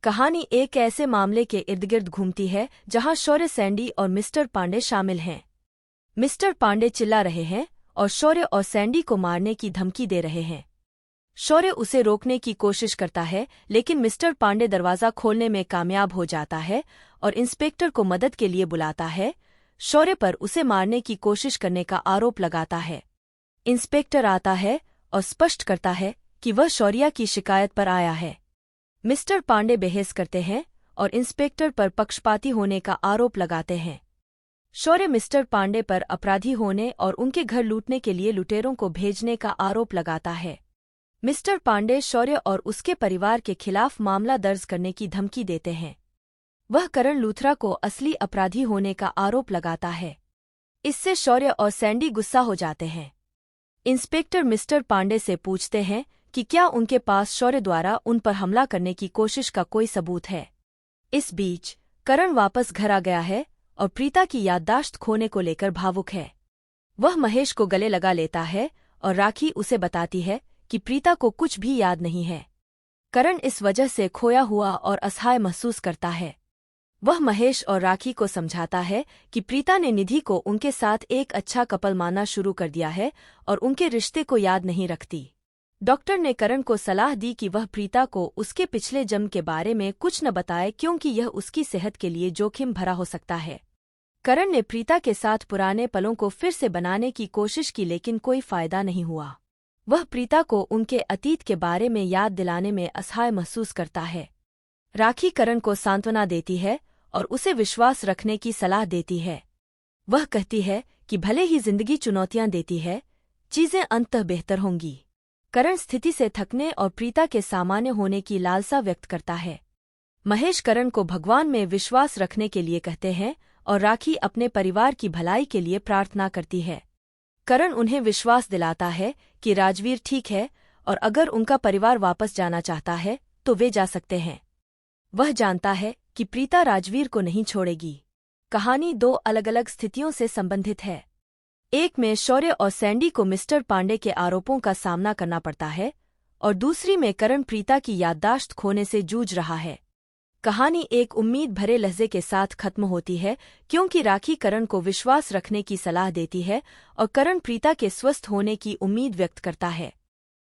कहानी एक ऐसे मामले के इर्दगिर्द घूमती है जहां शौर्य, सैंडी और मिस्टर पांडे शामिल हैं। मिस्टर पांडे चिल्ला रहे हैं और शौर्य और सैंडी को मारने की धमकी दे रहे हैं। शौर्य उसे रोकने की कोशिश करता है, लेकिन मिस्टर पांडे दरवाज़ा खोलने में कामयाब हो जाता है और इंस्पेक्टर को मदद के लिए बुलाता है। शौर्य पर उसे मारने की कोशिश करने का आरोप लगाता है। इंस्पेक्टर आता है और स्पष्ट करता है कि वह शौर्य की शिकायत पर आया है। मिस्टर पांडे बहस करते हैं और इंस्पेक्टर पर पक्षपाती होने का आरोप लगाते हैं। शौर्य मिस्टर पांडे पर अपराधी होने और उनके घर लूटने के लिए लुटेरों को भेजने का आरोप लगाता है। मिस्टर पांडे शौर्य और उसके परिवार के खिलाफ मामला दर्ज करने की धमकी देते हैं। वह करण लूथरा को असली अपराधी होने का आरोप लगाता है। इससे शौर्य और सैंडी गुस्सा हो जाते हैं। इंस्पेक्टर मिस्टर पांडे से पूछते हैं कि क्या उनके पास शौर्य द्वारा उन पर हमला करने की कोशिश का कोई सबूत है। इस बीच करण वापस घर आ गया है और प्रीता की याददाश्त खोने को लेकर भावुक है। वह महेश को गले लगा लेता है और राखी उसे बताती है कि प्रीता को कुछ भी याद नहीं है। करण इस वजह से खोया हुआ और असहाय महसूस करता है। वह महेश और राखी को समझाता है कि प्रीता ने निधि को उनके साथ एक अच्छा कपल मानना शुरू कर दिया है और उनके रिश्ते को याद नहीं रखती। डॉक्टर ने करण को सलाह दी कि वह प्रीता को उसके पिछले जन्म के बारे में कुछ न बताए, क्योंकि यह उसकी सेहत के लिए जोखिम भरा हो सकता है। करण ने प्रीता के साथ पुराने पलों को फिर से बनाने की कोशिश की, लेकिन कोई फायदा नहीं हुआ। वह प्रीता को उनके अतीत के बारे में याद दिलाने में असहाय महसूस करता है। राखी करण को सांत्वना देती है और उसे विश्वास रखने की सलाह देती है। वह कहती है कि भले ही जिंदगी चुनौतियां देती है, चीजें अंततः बेहतर होंगी। करण स्थिति से थकने और प्रीता के सामान्य होने की लालसा व्यक्त करता है। महेश करण को भगवान में विश्वास रखने के लिए कहते हैं और राखी अपने परिवार की भलाई के लिए प्रार्थना करती है। करण उन्हें विश्वास दिलाता है कि राजवीर ठीक है और अगर उनका परिवार वापस जाना चाहता है तो वे जा सकते हैं। वह जानता है कि प्रीता राजवीर को नहीं छोड़ेगी। कहानी दो अलग अलग स्थितियों से संबंधित है। एक में शौर्य और सैंडी को मिस्टर पांडे के आरोपों का सामना करना पड़ता है और दूसरी में करण प्रीता की याददाश्त खोने से जूझ रहा है। कहानी एक उम्मीद भरे लहजे के साथ खत्म होती है, क्योंकि राखी करण को विश्वास रखने की सलाह देती है और करण प्रीता के स्वस्थ होने की उम्मीद व्यक्त करता है।